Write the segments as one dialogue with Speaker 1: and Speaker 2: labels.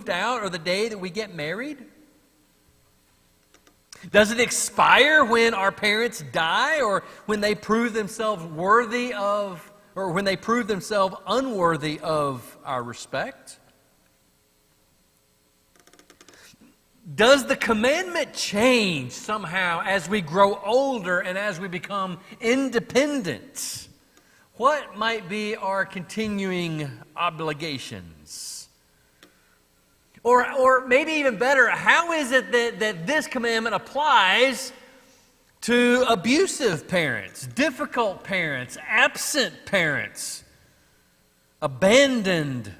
Speaker 1: moved out or the day that we get married? Does it expire when our parents die or when they prove themselves worthy of, or when they prove themselves unworthy of our respect? Does the commandment change somehow as we grow older and as we become independent? What might be our continuing obligations? Or maybe even better, how is it that this commandment applies to abusive parents, difficult parents, absent parents, abandoned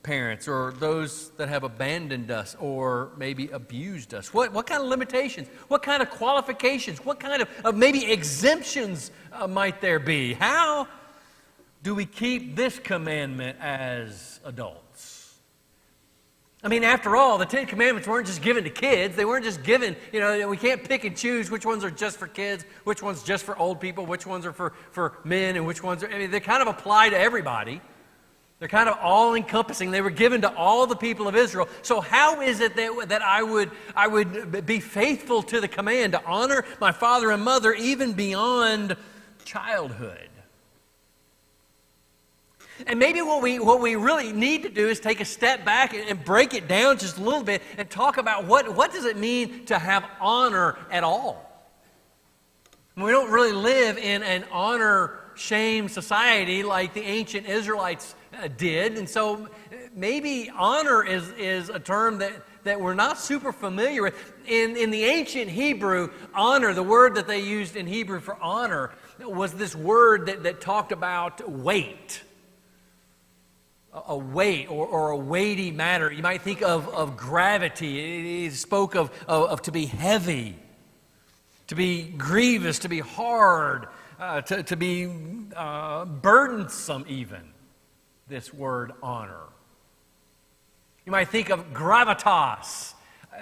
Speaker 1: parents, or those that have abandoned us or maybe abused us? What kind of limitations? What kind of qualifications? What kind of maybe exemptions might there be? How do we keep this commandment as adults? I mean, after all, the Ten Commandments weren't just given to kids. They weren't just given, we can't pick and choose which ones are just for kids, which ones just for old people, which ones are for men, and which ones are, they kind of apply to everybody. They're kind of all-encompassing. They were given to all the people of Israel. So how is it that I would be faithful to the command to honor my father and mother even beyond childhood? And maybe what we really need to do is take a step back and break it down just a little bit and talk about what does it mean to have honor at all? We don't really live in an honor-shame society like the ancient Israelites did. And so maybe honor is a term that we're not super familiar with. In the ancient Hebrew, honor, the word that they used in Hebrew for honor, was this word that talked about weight. A weight or a weighty matter. You might think of gravity. It spoke of to be heavy, to be grievous, to be hard, to be burdensome even, this word honor. You might think of gravitas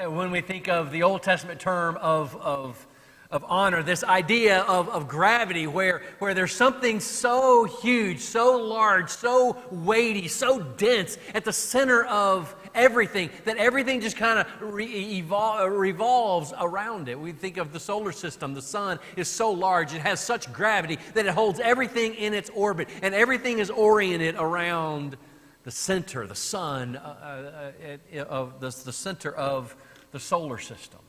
Speaker 1: when we think of the Old Testament term of honor, this idea of gravity where there's something so huge, so large, so weighty, so dense at the center of everything that everything just kind of revolves around it. We think of the solar system. The sun is so large, it has such gravity that it holds everything in its orbit, and everything is oriented around the center, the sun, of the center of the solar system.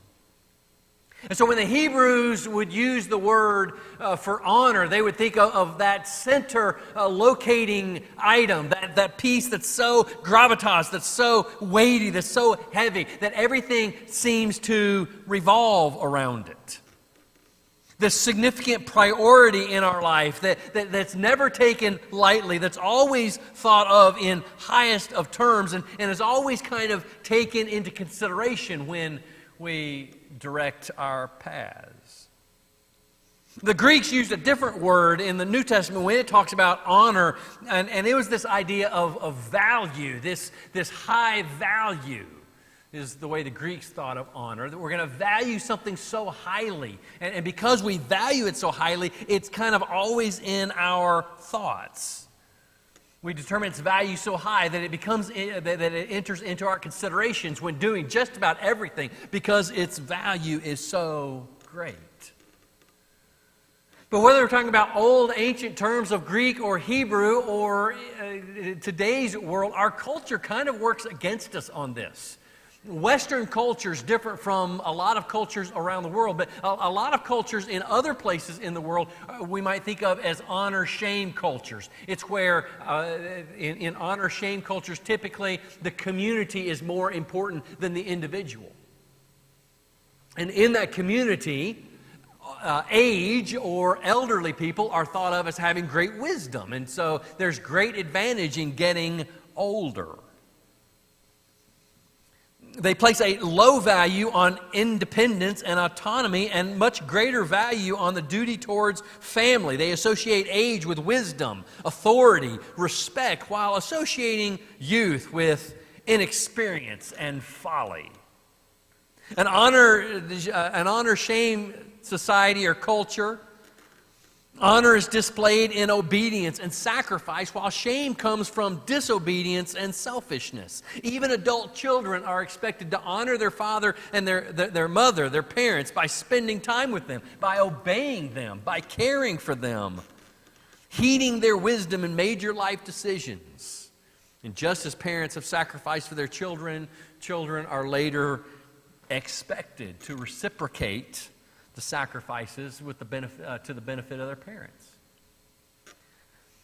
Speaker 1: And so when the Hebrews would use the word for honor, they would think of that center locating item, that piece that's so gravitas, that's so weighty, that's so heavy, that everything seems to revolve around it. This significant priority in our life that's never taken lightly, that's always thought of in highest of terms, and is always kind of taken into consideration when we direct our paths. The Greeks used a different word in the New Testament when it talks about honor, and it was this idea of value, this high value is the way the Greeks thought of honor, that we're going to value something so highly. And because we value it so highly, it's kind of always in our thoughts. We determine its value so high that it enters into our considerations when doing just about everything because its value is so great. But whether we're talking about old ancient terms of Greek or Hebrew or today's world, our culture kind of works against us on this. Western culture is different from a lot of cultures around the world, but a lot of cultures in other places in the world we might think of as honor-shame cultures. It's where in honor-shame cultures, typically the community is more important than the individual. And in that community, age or elderly people are thought of as having great wisdom, and so there's great advantage in getting older. They place a low value on independence and autonomy and much greater value on the duty towards family. They associate age with wisdom, authority, respect, while associating youth with inexperience and folly. An honor-shame society or culture Honor is displayed in obedience and sacrifice, while shame comes from disobedience and selfishness. Even adult children are expected to honor their father and their mother, their parents, by spending time with them, by obeying them, by caring for them, heeding their wisdom in major life decisions. And just as parents have sacrificed for their children, children are later expected to reciprocate the sacrifices with the benefit, to the benefit of their parents.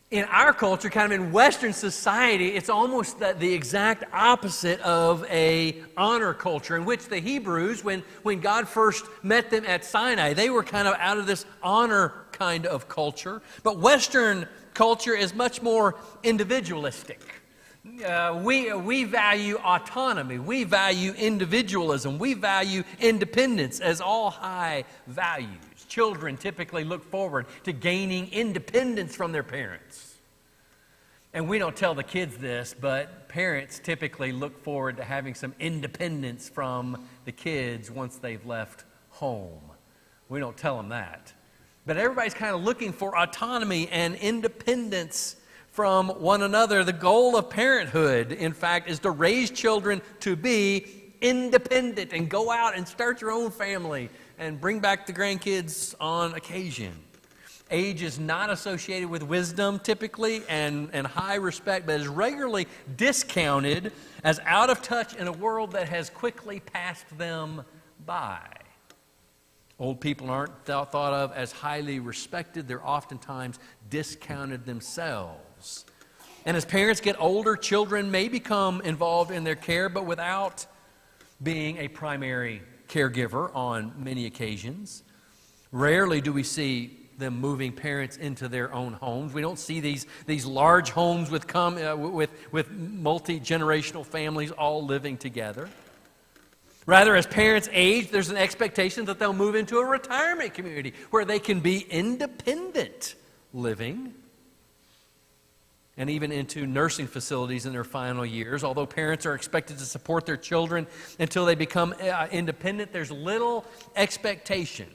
Speaker 1: In our culture, kind of in Western society, it's almost the exact opposite of a honor culture, in which the Hebrews, when God first met them at Sinai, they were kind of out of this honor kind of culture. But Western culture is much more individualistic. We value autonomy. We value individualism. We value independence as all high values. Children typically look forward to gaining independence from their parents. And we don't tell the kids this, but parents typically look forward to having some independence from the kids once they've left home. We don't tell them that. But everybody's kind of looking for autonomy and independence from one another. The goal of parenthood, in fact, is to raise children to be independent and go out and start your own family and bring back the grandkids on occasion. Age is not associated with wisdom typically and high respect, but is regularly discounted as out of touch in a world that has quickly passed them by. Old people aren't thought of as highly respected. They're oftentimes discounted themselves. And as parents get older, children may become involved in their care, but without being a primary caregiver on many occaans. Rarely do we see them moving parents into their own homes. We don't see these large homes with multi-generational families all living together. Rather, as parents age, there's an expectation that they'll move into a retirement community where they can be independent living, and even into nursing facilities in their final years. Although parents are expected to support their children until they become independent, there's little expectation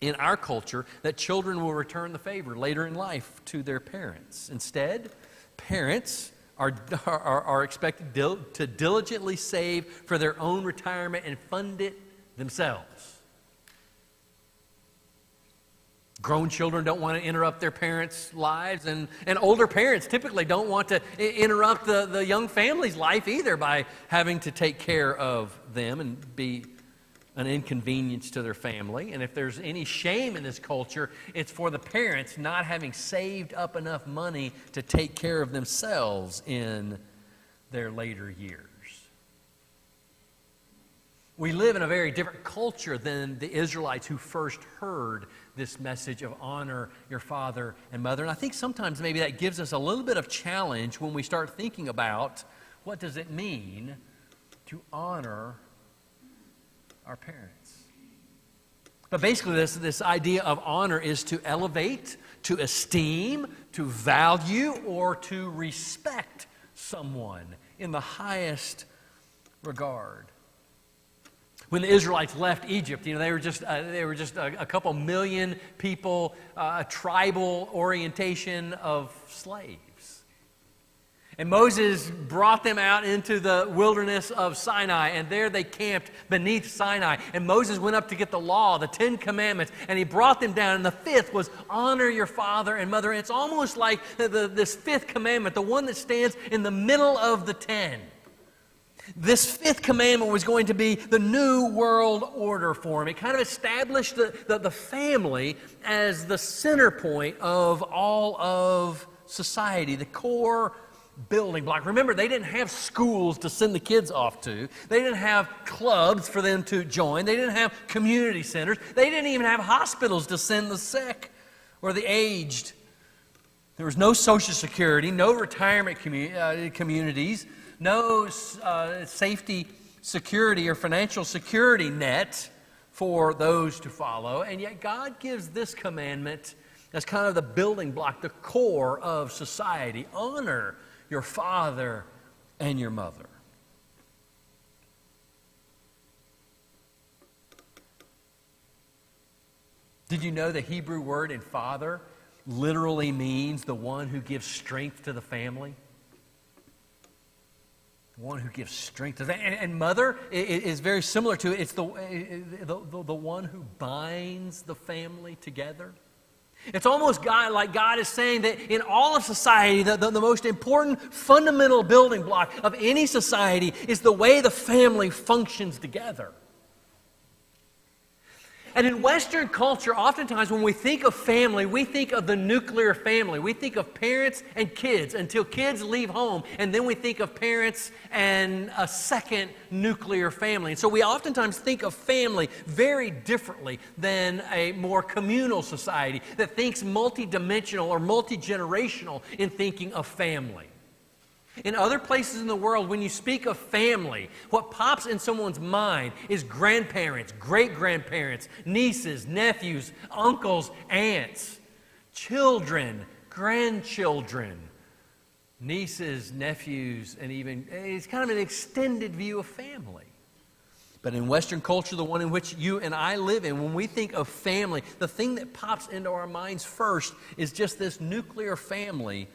Speaker 1: in our culture that children will return the favor later in life to their parents. Instead, parents are expected to diligently save for their own retirement and fund it themselves. Grown children don't want to interrupt their parents' lives, and older parents typically don't want to interrupt the young family's life either by having to take care of them and be an inconvenience to their family. And if there's any shame in this culture, it's for the parents not having saved up enough money to take care of themselves in their later years. We live in a very different culture than the Israelites who first heard this message of honor your father and mother. And I think sometimes maybe that gives us a little bit of challenge when we start thinking about what does it mean to honor our parents. But basically this idea of honor is to elevate, to esteem, to value, or to respect someone in the highest regard. When the Israelites left Egypt, they were just a couple million people, a tribal orientation of slaves. And Moses brought them out into the wilderness of Sinai, and there they camped beneath Sinai. And Moses went up to get the law, the 10 Commandments, and he brought them down. And the fifth was honor your father and mother. And it's almost like this fifth commandment, the one that stands in the middle of the 10. This fifth commandment was going to be the new world order for him. It kind of established the family as the center point of all of society, the core building block. Remember, they didn't have schools to send the kids off to. They didn't have clubs for them to join. They didn't have community centers. They didn't even have hospitals to send the sick or the aged. There was no Social Security, no retirement communities, no safety security or financial security net for those to follow. And yet God gives this commandment as kind of the building block, the core of society. Honor your father and your mother. Did you know the Hebrew word in father literally means the one who gives strength to the family? The one who gives strength to the family. And mother is very similar to it. It's the one who binds the family together. It's almost like God is saying that in all of society, the most important fundamental building block of any society is the way the family functions together. And in Western culture, oftentimes when we think of family, we think of the nuclear family. We think of parents and kids until kids leave home, and then we think of parents and a second nuclear family. And so we oftentimes think of family very differently than a more communal society that thinks multidimensional or multi-generational in thinking of family. In other places in the world, when you speak of family, what pops in someone's mind is grandparents, great-grandparents, nieces, nephews, uncles, aunts, children, grandchildren, nieces, nephews, and even, it's kind of an extended view of family. But in Western culture, the one in which you and I live in, when we think of family, the thing that pops into our minds first is just this nuclear family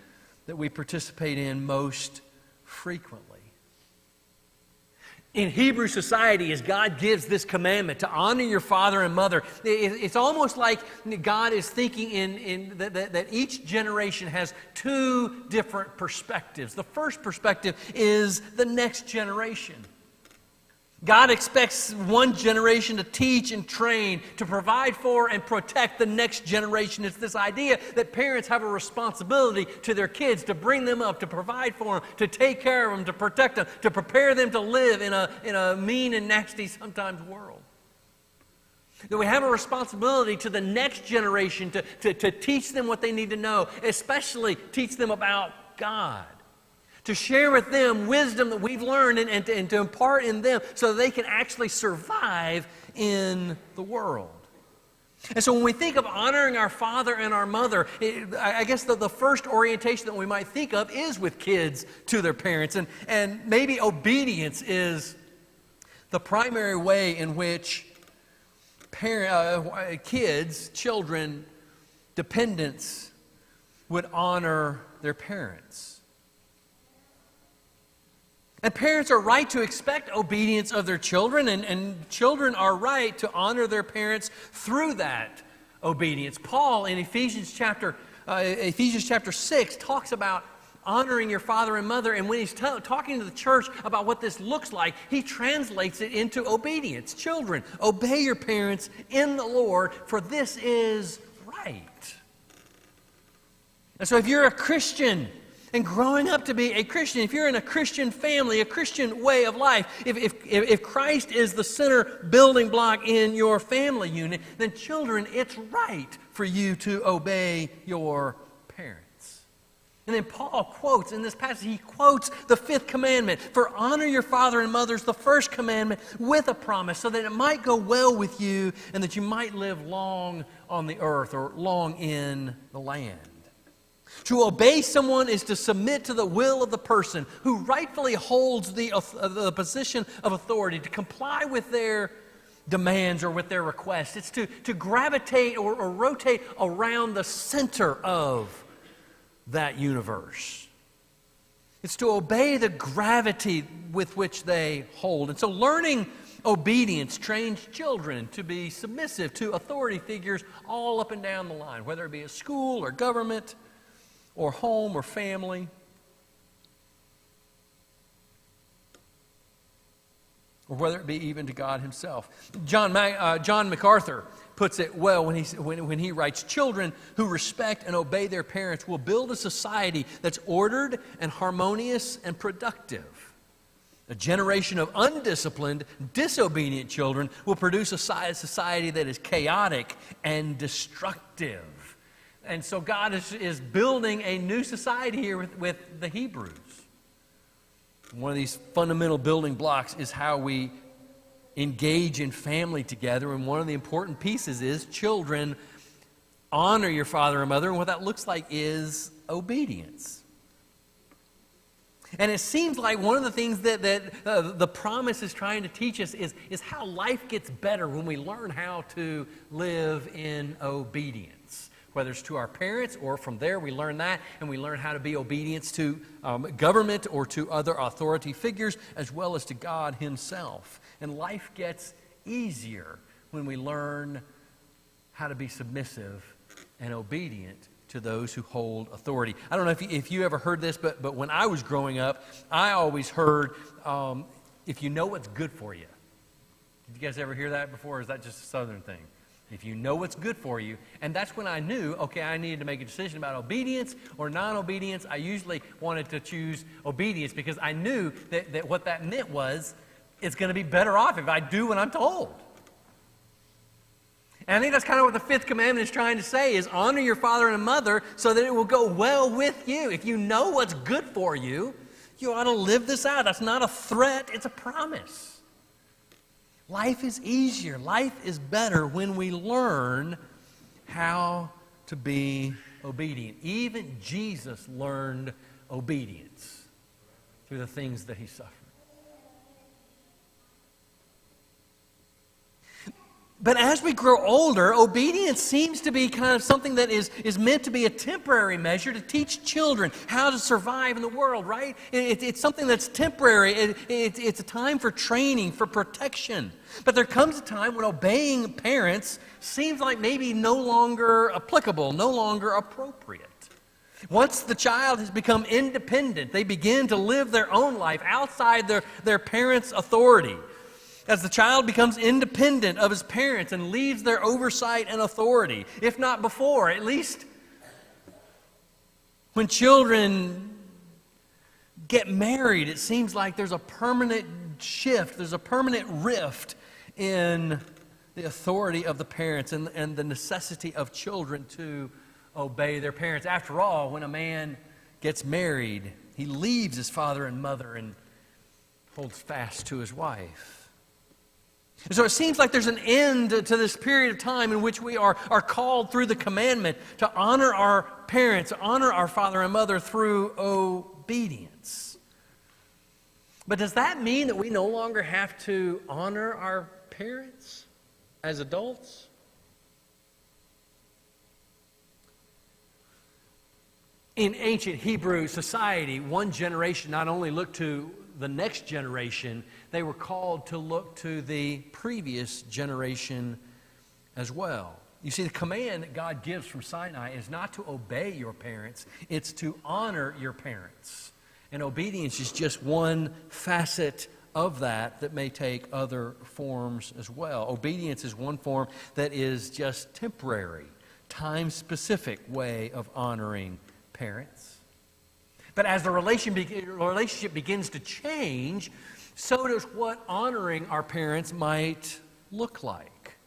Speaker 1: that we participate in most frequently. In Hebrew society, as God gives this commandment to honor your father and mother, it's almost like God is thinking that each generation has two different perspectives. The first perspective is the next generation. God expects one generation to teach and train, to provide for and protect the next generation. It's this idea that parents have a responsibility to their kids to bring them up, to provide for them, to take care of them, to protect them, to prepare them to live in a mean and nasty sometimes world. That we have a responsibility to the next generation to teach them what they need to know, especially teach them about God. To share with them wisdom that we've learned and to impart in them so that they can actually survive in the world. And so when we think of honoring our father and our mother, I guess the first orientation that we might think of is with kids to their parents. And maybe obedience is the primary way in which kids, children, dependents would honor their parents. And parents are right to expect obedience of their children, and children are right to honor their parents through that obedience. Paul in Ephesians chapter 6 talks about honoring your father and mother, and when he's talking to the church about what this looks like, he translates it into obedience. Children, obey your parents in the Lord, for this is right. And so if you're a Christian, and growing up to be a Christian, if you're in a Christian family, a Christian way of life, if Christ is the center building block in your family unit, then children, it's right for you to obey your parents. And then Paul quotes, in this passage, he quotes the fifth commandment, for honor your father and mother is the first commandment with a promise, so that it might go well with you and that you might live long on the earth or long in the land. To obey someone is to submit to the will of the person who rightfully holds the position of authority, to comply with their demands or with their requests. It's to gravitate or rotate around the center of that universe. It's to obey the gravity with which they hold. And so learning obedience trains children to be submissive to authority figures all up and down the line, whether it be a school or government, or home or family, or whether it be even to God himself. John MacArthur puts it well when he writes, children who respect and obey their parents will build a society that's ordered and harmonious and productive. A generation of undisciplined, disobedient children will produce a society that is chaotic and destructive. And so God is building a new society here with the Hebrews. One of these fundamental building blocks is how we engage in family together. And one of the important pieces is children, honor your father and mother. And what that looks like is obedience. And it seems like one of the things that the promise is trying to teach us is how life gets better when we learn how to live in obedience. Whether it's to our parents, or from there we learn that, and we learn how to be obedient to government or to other authority figures, as well as to God Himself. And life gets easier when we learn how to be submissive and obedient to those who hold authority. I don't know if you ever heard this, but when I was growing up, I always heard, if you know what's good for you. Did you guys ever hear that before, or is that just a Southern thing? If you know what's good for you. And that's when I knew, okay, I needed to make a decision about obedience or non-obedience. I usually wanted to choose obedience because I knew that what that meant was it's going to be better off if I do what I'm told. And I think that's kind of what the fifth commandment is trying to say, is honor your father and mother so that it will go well with you. If you know what's good for you, you ought to live this out. That's not a threat, it's a promise. Life is easier, life is better when we learn how to be obedient. Even Jesus learned obedience through the things that He suffered. But as we grow older, obedience seems to be kind of something that is meant to be a temporary measure to teach children how to survive in the world, right? It's something that's temporary. It's a time for training, for protection. But there comes a time when obeying parents seems like maybe no longer applicable, no longer appropriate. Once the child has become independent, they begin to live their own life outside their parents' authority. As the child becomes independent of his parents and leaves their oversight and authority, if not before, at least when children get married, it seems like there's a permanent shift, there's a permanent rift in the authority of the parents and the necessity of children to obey their parents. After all, when a man gets married, he leaves his father and mother and holds fast to his wife. And so it seems like there's an end to this period of time in which we are called through the commandment to honor our parents, honor our father and mother through obedience. But does that mean that we no longer have to honor our parents as adults? In ancient Hebrew society, one generation not only looked to the next generation, they were called to look to the previous generation as well. You see, the command that God gives from Sinai is not to obey your parents, it's to honor your parents. And obedience is just one facet of that may take other forms as well. Obedience is one form that is just temporary, time-specific way of honoring parents. But as the relationship begins to change, so does what honoring our parents might look like.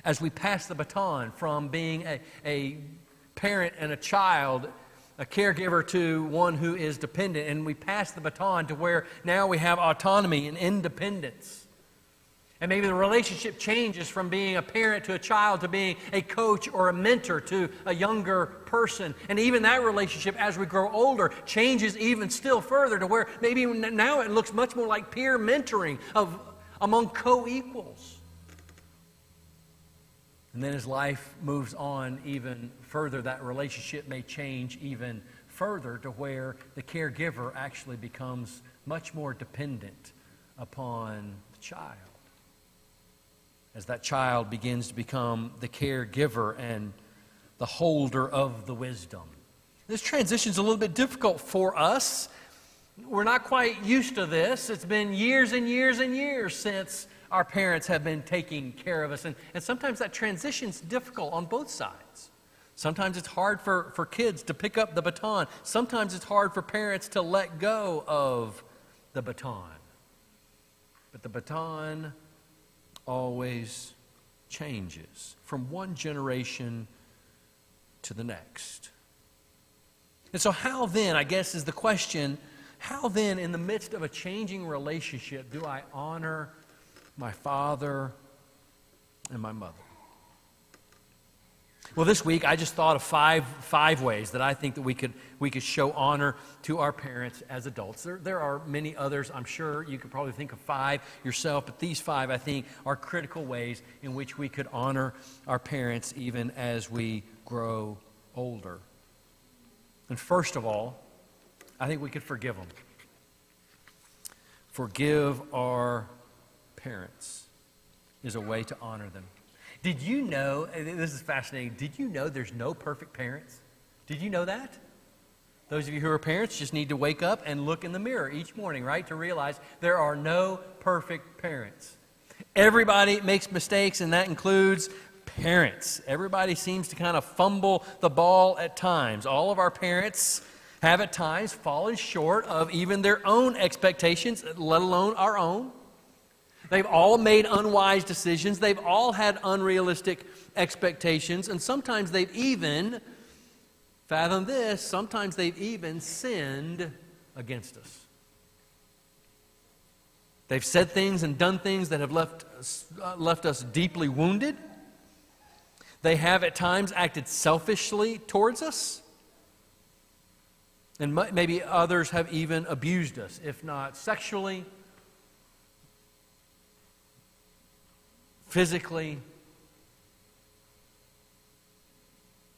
Speaker 1: As we pass the baton from being a parent and a child, a caregiver, to one who is dependent, and we pass the baton to where now we have autonomy and independence. And maybe the relationship changes from being a parent to a child to being a coach or a mentor to a younger person. And even that relationship, as we grow older, changes even still further to where maybe now it looks much more like peer mentoring among co-equals. And then as life moves on even further, that relationship may change even further to where the caregiver actually becomes much more dependent upon the child. As that child begins to become the caregiver and the holder of the wisdom. This transition is a little bit difficult for us. We're not quite used to this. It's been years and years and years since our parents have been taking care of us. And sometimes that transition is difficult on both sides. Sometimes it's hard for kids to pick up the baton. Sometimes it's hard for parents to let go of the baton. But the baton always changes from one generation to the next. And so how then, I guess is the question, how then in the midst of a changing relationship do I honor my father and my mother? Well, this week I just thought of five ways that I think that we could show honor to our parents as adults. There are many others. I'm sure you could probably think of 5 yourself, but these 5 I think are critical ways in which we could honor our parents even as we grow older. And first of all, I think we could forgive them. Forgive our parents is a way to honor them. Did you know, and this is fascinating, did you know there's no perfect parents? Did you know that? Those of you who are parents just need to wake up and look in the mirror each morning, right, to realize there are no perfect parents. Everybody makes mistakes, and that includes parents. Everybody seems to kind of fumble the ball at times. All of our parents have at times fallen short of even their own expectations, let alone our own. They've all made unwise decisions. They've all had unrealistic expectations. And sometimes they've even, fathom this, sometimes they've even sinned against us. They've said things and done things that have left us deeply wounded. They have at times acted selfishly towards us. And maybe others have even abused us, if not sexually, physically,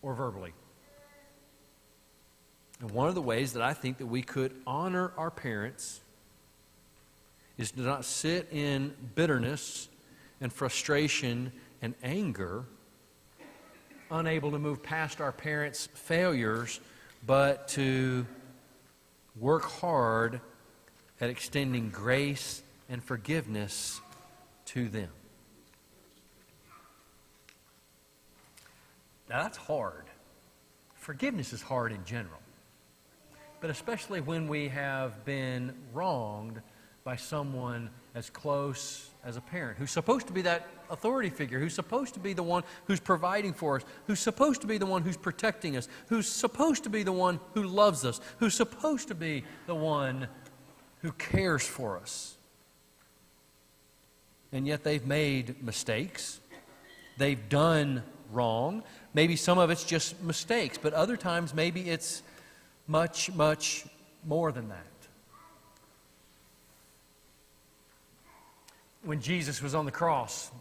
Speaker 1: or verbally. And one of the ways that I think that we could honor our parents is to not sit in bitterness and frustration and anger, unable to move past our parents' failures, but to work hard at extending grace and forgiveness to them. Now that's hard. Forgiveness is hard in general. But especially when we have been wronged by someone as close as a parent, who's supposed to be that authority figure, who's supposed to be the one who's providing for us, who's supposed to be the one who's protecting us, who's supposed to be the one who loves us, who's supposed to be the one who cares for us. And yet they've made mistakes. They've done wrong. Maybe some of it's just mistakes, but other times maybe it's much, much more than that. When Jesus was on the cross,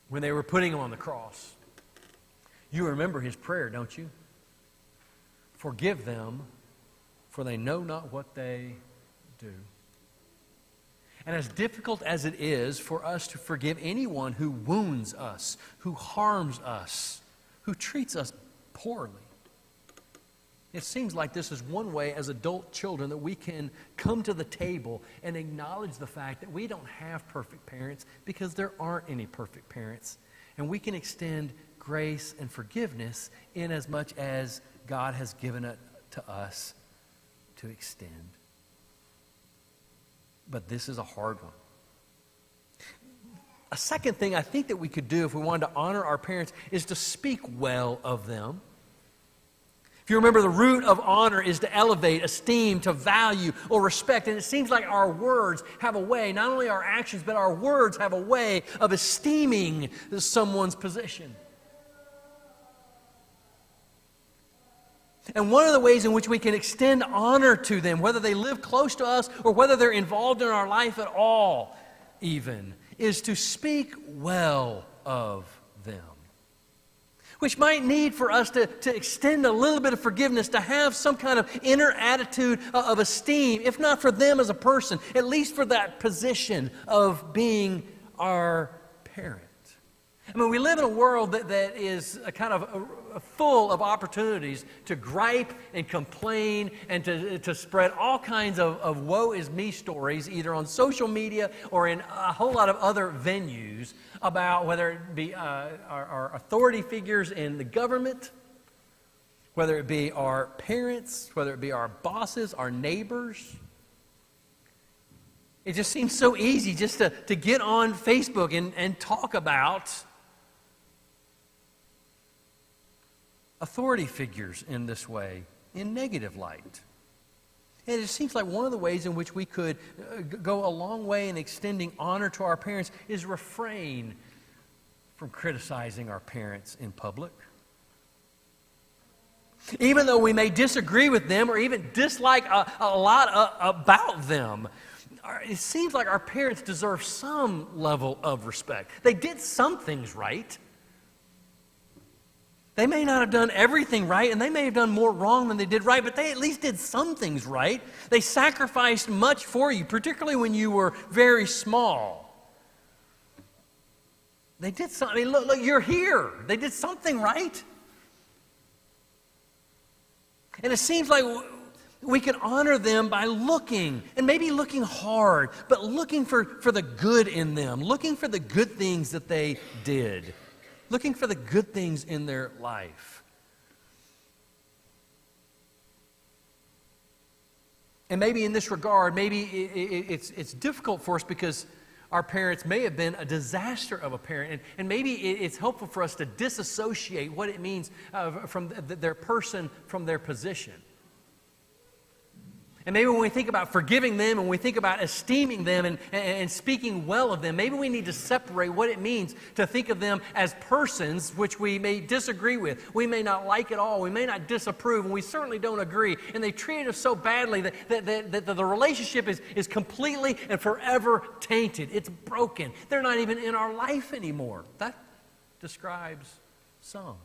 Speaker 1: when they were putting him on the cross, you remember his prayer, don't you? Forgive them, for they know not what they do. And as difficult as it is for us to forgive anyone who wounds us, who harms us, who treats us poorly, it seems like this is one way as adult children that we can come to the table and acknowledge the fact that we don't have perfect parents because there aren't any perfect parents. And we can extend grace and forgiveness in as much as God has given it to us to extend. But this is a hard one. A second thing I think that we could do if we wanted to honor our parents is to speak well of them. If you remember, the root of honor is to elevate, esteem, to value or respect. And it seems like our words have a way, not only our actions, but our words have a way of esteeming someone's position. And one of the ways in which we can extend honor to them, whether they live close to us or whether they're involved in our life at all, even, is to speak well of them. Which might need for us to extend a little bit of forgiveness, to have some kind of inner attitude of esteem, if not for them as a person, at least for that position of being our parent. I mean, we live in a world that is a kind of full of opportunities to gripe and complain and to spread all kinds of woe is me stories, either on social media or in a whole lot of other venues, about whether it be our authority figures in the government, whether it be our parents, whether it be our bosses, our neighbors. It just seems so easy just to get on Facebook and talk about authority figures in this way, in negative light. And it seems like one of the ways in which we could go a long way in extending honor to our parents is refrain from criticizing our parents in public. Even though we may disagree with them or even dislike a lot about them, it seems like our parents deserve some level of respect. They did some things right. They may not have done everything right, and they may have done more wrong than they did right, but they at least did some things right. They sacrificed much for you, particularly when you were very small. They did something. I mean, look, you're here. They did something right. And it seems like we can honor them by looking, and maybe looking hard, but looking for the good in them, looking for the good things that they did, looking for the good things in their life. And maybe in this regard, maybe it's difficult for us because our parents may have been a disaster of a parent, and maybe it's helpful for us to disassociate what it means from their person from their position. And maybe when we think about forgiving them and we think about esteeming them and speaking well of them, maybe we need to separate what it means to think of them as persons which we may disagree with. We may not like at all. We may not disapprove, and we certainly don't agree. And they treated us so badly that the relationship is completely and forever tainted. It's broken. They're not even in our life anymore. That describes some.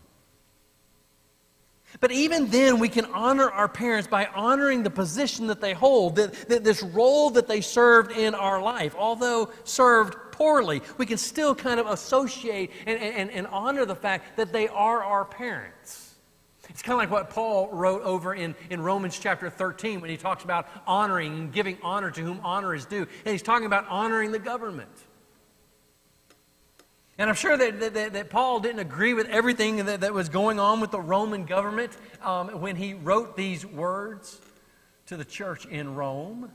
Speaker 1: But even then, we can honor our parents by honoring the position that they hold, this role that they served in our life. Although served poorly, we can still kind of associate and honor the fact that they are our parents. It's kind of like what Paul wrote over in Romans chapter 13 when he talks about honoring and giving honor to whom honor is due. And he's talking about honoring the government. And I'm sure that Paul didn't agree with everything that was going on with the Roman government when he wrote these words to the church in Rome.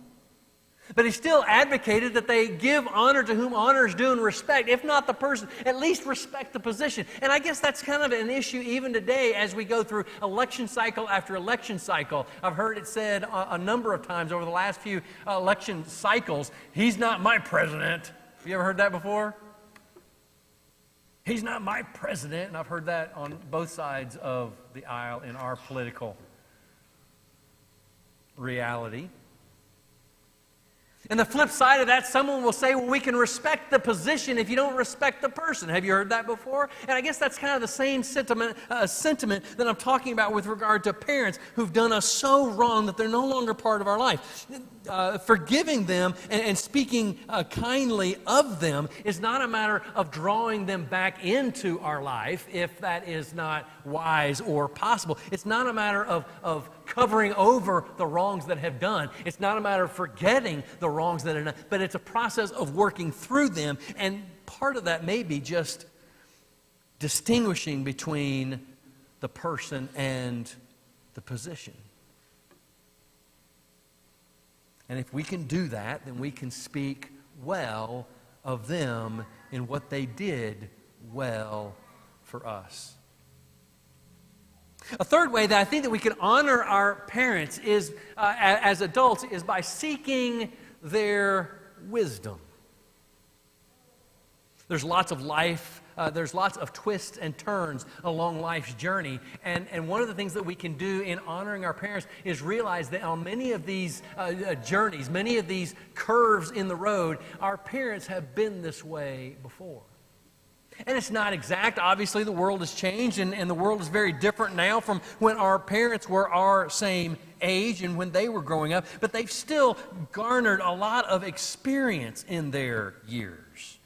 Speaker 1: But he still advocated that they give honor to whom honor is due and respect, if not the person, at least respect the position. And I guess that's kind of an issue even today as we go through election cycle after election cycle. I've heard it said a number of times over the last few election cycles, he's not my president. Have you ever heard that before? He's not my president, and I've heard that on both sides of the aisle in our political reality. And the flip side of that, someone will say, well, we can respect the position if you don't respect the person. Have you heard that before? And I guess that's kind of the same sentiment that I'm talking about with regard to parents who've done us so wrong that they're no longer part of our life. Forgiving them and speaking kindly of them is not a matter of drawing them back into our life if that is not wise or possible. It's not a matter of covering over the wrongs that have done. It's not a matter of forgetting the wrongs that are done, but it's a process of working through them, and part of that may be just distinguishing between the person and the position. And if we can do that, then we can speak well of them in what they did well for us. A third way that I think that we can honor our parents is, as adults, is by seeking their wisdom. There's lots of life, there's lots of twists and turns along life's journey. And one of the things that we can do in honoring our parents is realize that on many of these journeys, many of these curves in the road, our parents have been this way before. And it's not exact. Obviously, the world has changed, and the world is very different now from when our parents were our same age and when they were growing up. But they've still garnered a lot of experience in their years.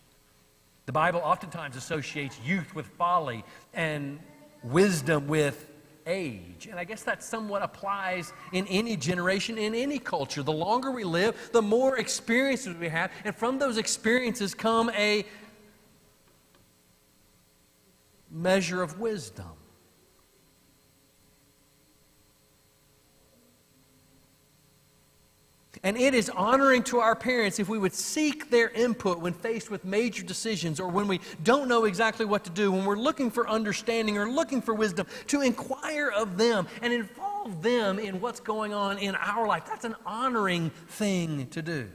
Speaker 1: The Bible oftentimes associates youth with folly and wisdom with age. And I guess that somewhat applies in any generation, in any culture. The longer we live, the more experiences we have. And from those experiences come a measure of wisdom. And it is honoring to our parents if we would seek their input when faced with major decisions or when we don't know exactly what to do, when we're looking for understanding or looking for wisdom, to inquire of them and involve them in what's going on in our life. That's an honoring thing to do.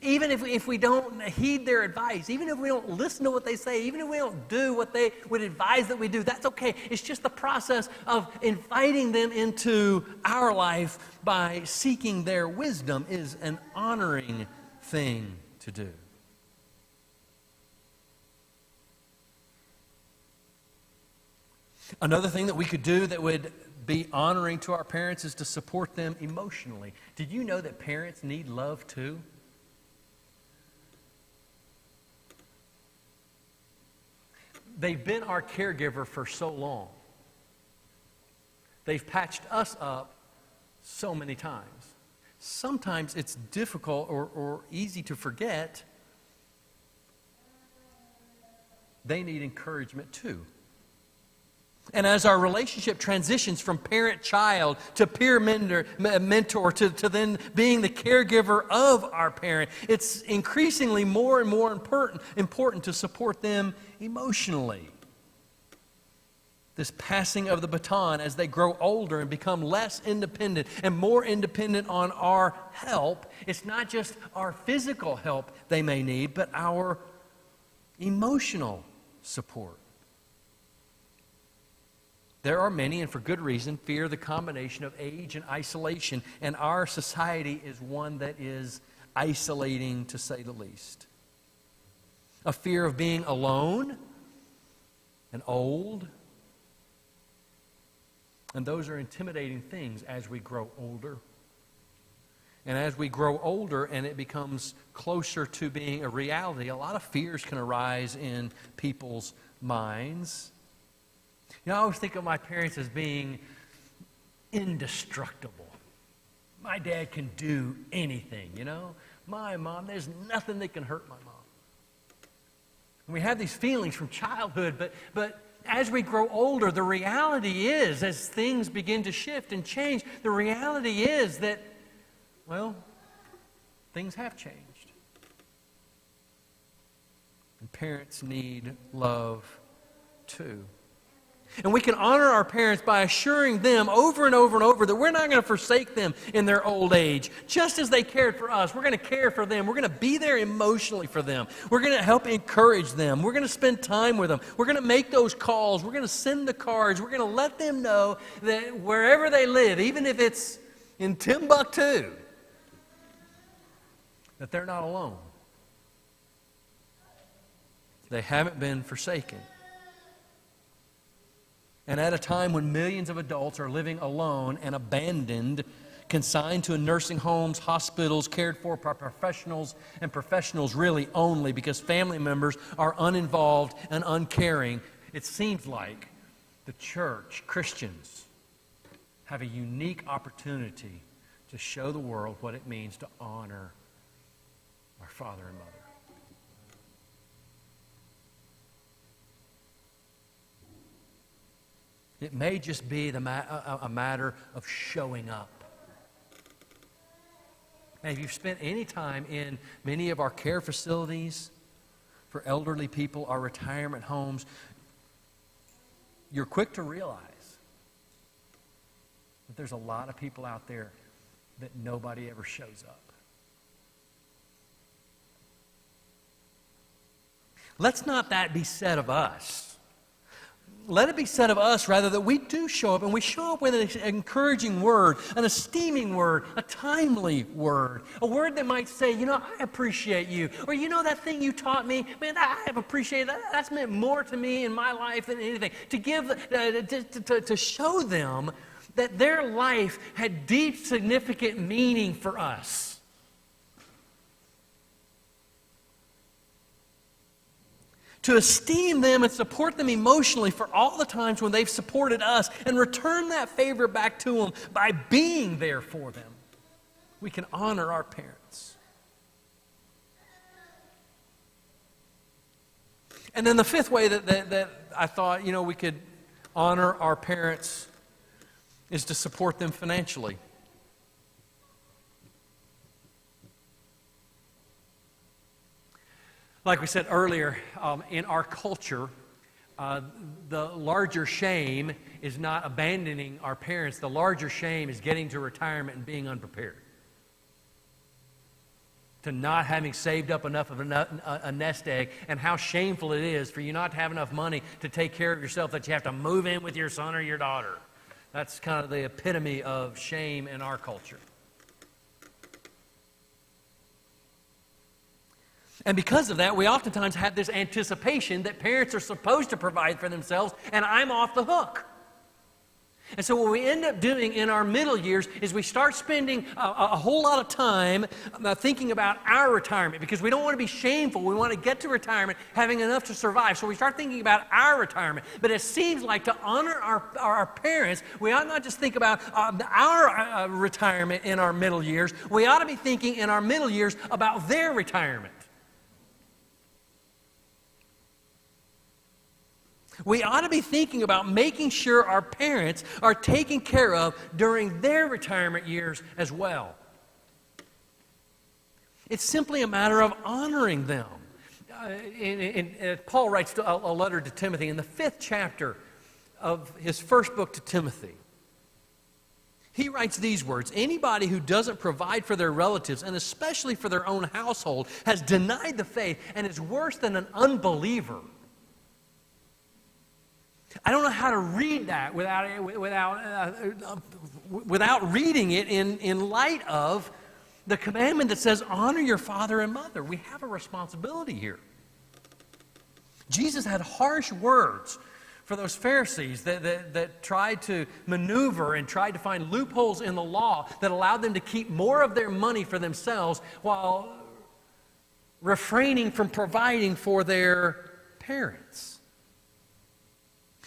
Speaker 1: Even if we don't heed their advice, even if we don't listen to what they say, even if we don't do what they would advise that we do, that's okay. It's just the process of inviting them into our life by seeking their wisdom is an honoring thing to do. Another thing that we could do that would be honoring to our parents is to support them emotionally. Did you know that parents need love too? They've been our caregiver for so long. They've patched us up so many times. Sometimes it's difficult or easy to forget they need encouragement too. And as our relationship transitions from parent-child to peer mentor to then being the caregiver of our parent, it's increasingly more and more important to support them emotionally. This passing of the baton as they grow older and become less independent and more independent on our help, it's not just our physical help they may need, but our emotional support. There are many, and for good reason, fear the combination of age and isolation, and our society is one that is isolating, to say the least. A fear of being alone and old, and those are intimidating things as we grow older. And as we grow older and it becomes closer to being a reality, a lot of fears can arise in people's minds. You know, I always think of my parents as being indestructible. My dad can do anything, you know. My mom, there's nothing that can hurt my mom. And we have these feelings from childhood, but as we grow older, the reality is, as things begin to shift and change, the reality is that, well, things have changed. And parents need love too. And we can honor our parents by assuring them over and over and over that we're not going to forsake them in their old age. Just as they cared for us, we're going to care for them. We're going to be there emotionally for them. We're going to help encourage them. We're going to spend time with them. We're going to make those calls. We're going to send the cards. We're going to let them know that wherever they live, even if it's in Timbuktu, that they're not alone. They haven't been forsaken. And at a time when millions of adults are living alone and abandoned, consigned to nursing homes, hospitals, cared for by professionals, and professionals really only because family members are uninvolved and uncaring, it seems like the church, Christians, have a unique opportunity to show the world what it means to honor our father and mother. It may just be a matter of showing up. And if you've spent any time in many of our care facilities for elderly people, our retirement homes, you're quick to realize that there's a lot of people out there that nobody ever shows up. Let's not that be said of us. Let it be said of us, rather, that we do show up, and we show up with an encouraging word, an esteeming word, a timely word, a word that might say, you know, I appreciate you, or you know that thing you taught me, man, I have appreciated that. That's meant more to me in my life than anything. To give, to show them that their life had deep, significant meaning for us. To esteem them and support them emotionally for all the times when they've supported us and return that favor back to them by being there for them. We can honor our parents. And then the fifth way that I thought, you know, we could honor our parents is to support them financially. Like we said earlier, in our culture, the larger shame is not abandoning our parents. The larger shame is getting to retirement and being unprepared. to not having saved up enough of a nest egg, and how shameful it is for you not to have enough money to take care of yourself that you have to move in with your son or your daughter. That's kind of the epitome of shame in our culture. And because of that, we oftentimes have this anticipation that parents are supposed to provide for themselves, and I'm off the hook. And so what we end up doing in our middle years is we start spending a whole lot of time thinking about our retirement, because we don't want to be shameful. We want to get to retirement having enough to survive. So we start thinking about our retirement. But it seems like to honor our parents, we ought not just think about our retirement in our middle years. We ought to be thinking in our middle years about their retirement. We ought to be thinking about making sure our parents are taken care of during their retirement years as well. It's simply a matter of honoring them. Paul writes a letter to Timothy in the 5th chapter of his first book to Timothy. He writes these words: anybody who doesn't provide for their relatives, and especially for their own household, has denied the faith and is worse than an unbeliever. I don't know how to read that without reading it in light of the commandment that says, honor your father and mother. We have a responsibility here. Jesus had harsh words for those Pharisees that tried to maneuver and tried to find loopholes in the law that allowed them to keep more of their money for themselves while refraining from providing for their parents.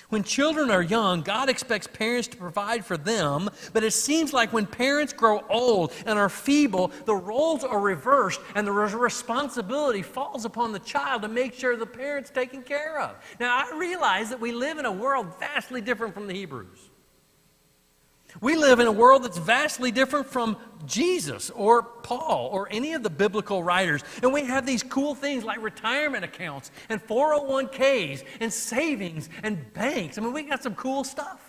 Speaker 1: When children are young, God expects parents to provide for them, but it seems like when parents grow old and are feeble, the roles are reversed and the responsibility falls upon the child to make sure the parent's taken care of. Now, I realize that we live in a world vastly different from the Hebrews. We live in a world that's vastly different from Jesus or Paul or any of the biblical writers. And we have these cool things like retirement accounts and 401ks and savings and banks. I mean, we got some cool stuff.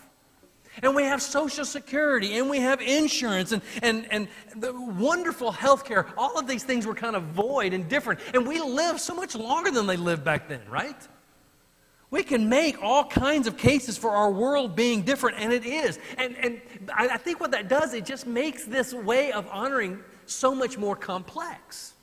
Speaker 1: And we have Social Security and we have insurance and the wonderful health care. All of these things were kind of void and different. And we live so much longer than they lived back then, right? We can make all kinds of cases for our world being different, and it is. And I think what that does, it just makes this way of honoring so much more complex.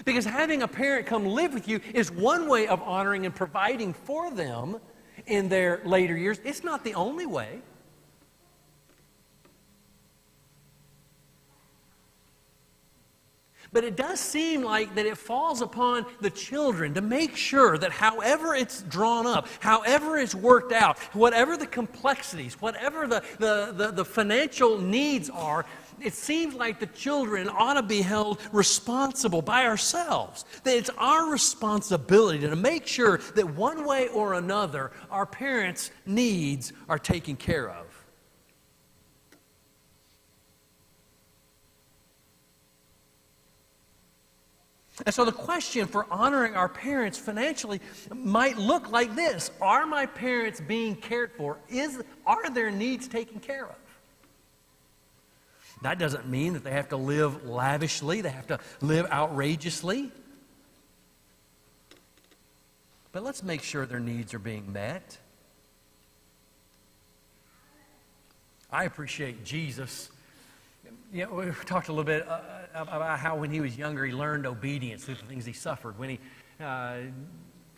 Speaker 1: Because having a parent come live with you is one way of honoring and providing for them in their later years. It's not the only way. But it does seem like that it falls upon the children to make sure that however it's drawn up, however it's worked out, whatever the complexities, whatever the financial needs are, it seems like the children ought to be held responsible by ourselves. That it's our responsibility to make sure that one way or another our parents' needs are taken care of. And so the question for honoring our parents financially might look like this: are my parents being cared for? Are their needs taken care of? That doesn't mean that they have to live lavishly, they have to live outrageously. But let's make sure their needs are being met. I appreciate Jesus. You know, we talked a little bit about how when he was younger he learned obedience through the things he suffered. When he,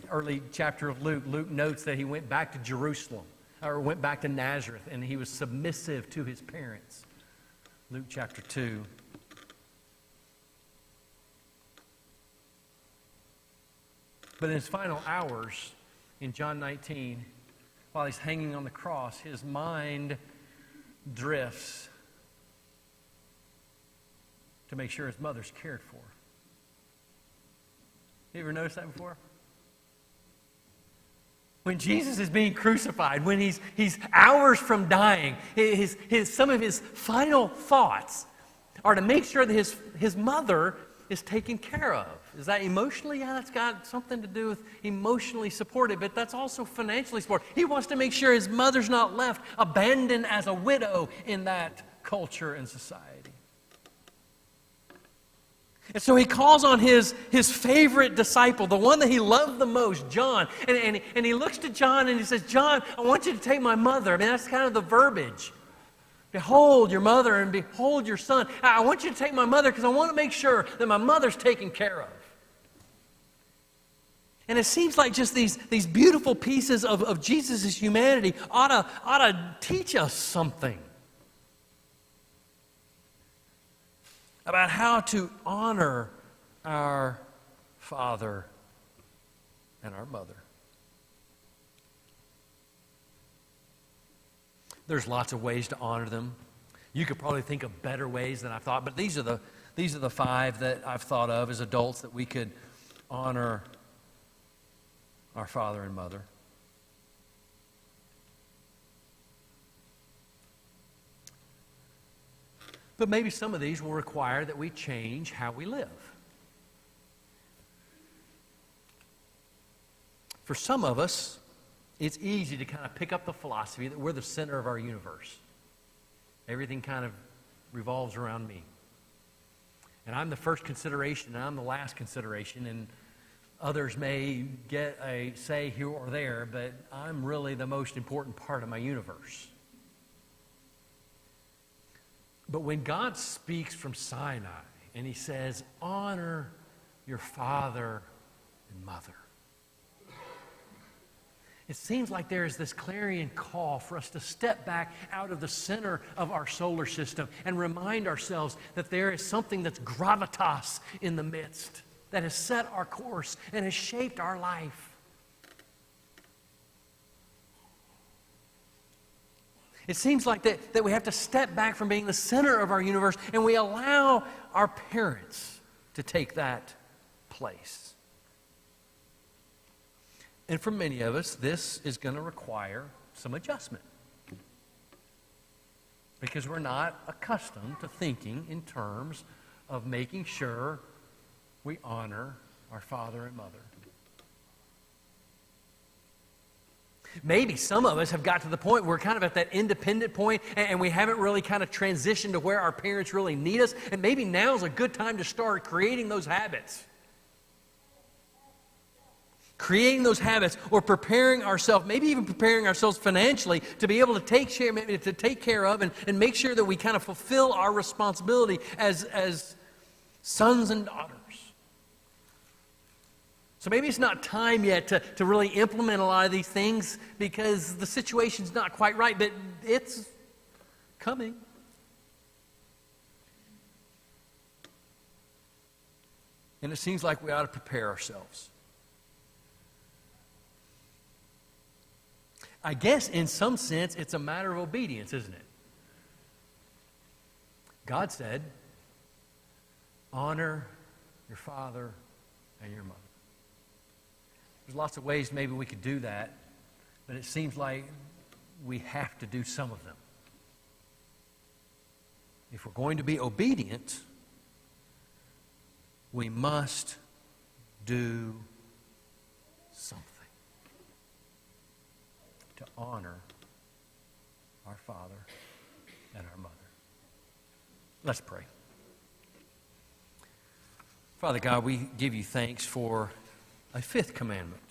Speaker 1: early chapter of Luke notes that he went back to Jerusalem, or went back to Nazareth, and he was submissive to his parents. Luke chapter 2. But in his final hours, in John 19, while he's hanging on the cross, his mind drifts to make sure his mother's cared for. You ever noticed that before? When Jesus is being crucified, when he's hours from dying, some of his final thoughts are to make sure that his mother is taken care of. Is that emotionally? Yeah, that's got something to do with emotionally supported, but that's also financially supported. He wants to make sure his mother's not left abandoned as a widow in that culture and society. And so he calls on his favorite disciple, the one that he loved the most, John. And he looks to John and he says, John, I want you to take my mother. I mean, that's kind of the verbiage. Behold your mother and behold your son. I want you to take my mother because I want to make sure that my mother's taken care of. And it seems like just these beautiful pieces of Jesus' humanity ought to teach us something about how to honor our father and our mother. There's lots of ways to honor them. You could probably think of better ways than I've thought, but these are the 5 that I've thought of as adults that we could honor our father and mother. But maybe some of these will require that we change how we live. For some of us, it's easy to kind of pick up the philosophy that we're the center of our universe. Everything kind of revolves around me. And I'm the first consideration, and I'm the last consideration, and others may get a say here or there, but I'm really the most important part of my universe. But when God speaks from Sinai and he says, honor your father and mother, it seems like there is this clarion call for us to step back out of the center of our solar system and remind ourselves that there is something that's gravitas in the midst, that has set our course and has shaped our life. It seems like that we have to step back from being the center of our universe and we allow our parents to take that place. And for many of us, this is going to require some adjustment because we're not accustomed to thinking in terms of making sure we honor our father and mother. Maybe some of us have got to the point where we're kind of at that independent point and we haven't really kind of transitioned to where our parents really need us. And maybe now is a good time to start creating those habits. Creating those habits or preparing ourselves, maybe even preparing ourselves financially to be able to take care of and make sure that we kind of fulfill our responsibility as sons and daughters. So maybe it's not time yet to really implement a lot of these things because the situation's not quite right, but it's coming. And it seems like we ought to prepare ourselves. I guess in some sense it's a matter of obedience, isn't it? God said, honor your father and your mother. There's lots of ways maybe we could do that, but it seems like we have to do some of them. If we're going to be obedient, we must do something to honor our father and our mother. Let's pray. Father God, we give you thanks for a 5th commandment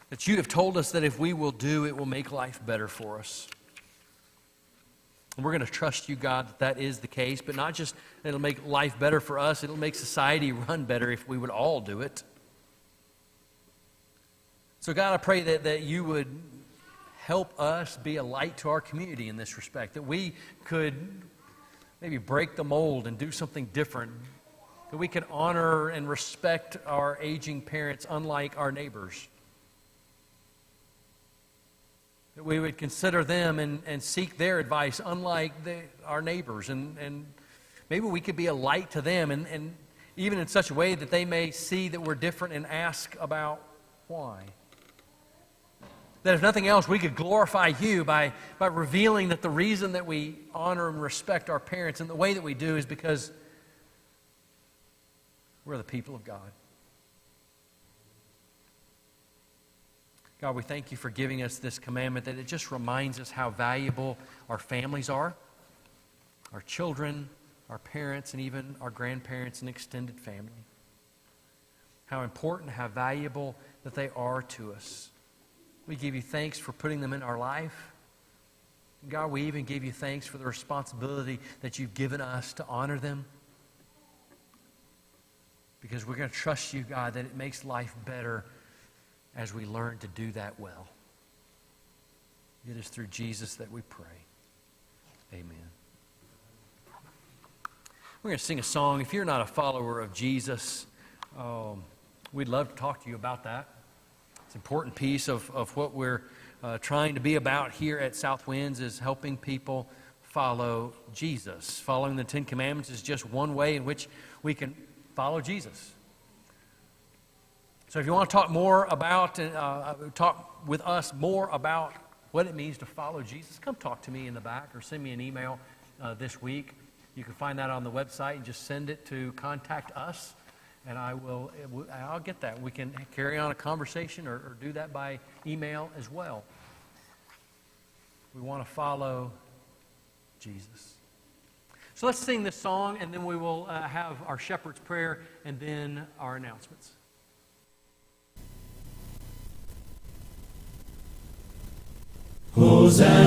Speaker 1: that you have told us that if we will do, it will make life better for us. And we're going to trust you, God, that is the case, but not just that it'll make life better for us, it'll make society run better if we would all do it. So God, I pray that you would help us be a light to our community in this respect, that we could maybe break the mold and do something different, that we can honor and respect our aging parents unlike our neighbors. That we would consider them and seek their advice unlike our neighbors. And maybe we could be a light to them and even in such a way that they may see that we're different and ask about why. That if nothing else, we could glorify you by revealing that the reason that we honor and respect our parents and the way that we do is because we're the people of God. God, we thank you for giving us this commandment that it just reminds us how valuable our families are, our children, our parents, and even our grandparents and extended family. How important, how valuable that they are to us. We give you thanks for putting them in our life. God, we even give you thanks for the responsibility that you've given us to honor them. Because we're going to trust you, God, that it makes life better as we learn to do that well. It is through Jesus that we pray. Amen. We're going to sing a song. If you're not a follower of Jesus, we'd love to talk to you about that. It's an important piece of what we're trying to be about here at Southwinds, is helping people follow Jesus. Following the Ten Commandments is just one way in which we can follow Jesus. So if you want to talk more about, talk with us more about what it means to follow Jesus, come talk to me in the back or send me an email this week. You can find that on the website and just send it to contact us, and I'll get that. We can carry on a conversation or do that by email as well. We want to follow Jesus. So let's sing this song, and then we will have our shepherd's prayer and then our announcements.
Speaker 2: Hosanna.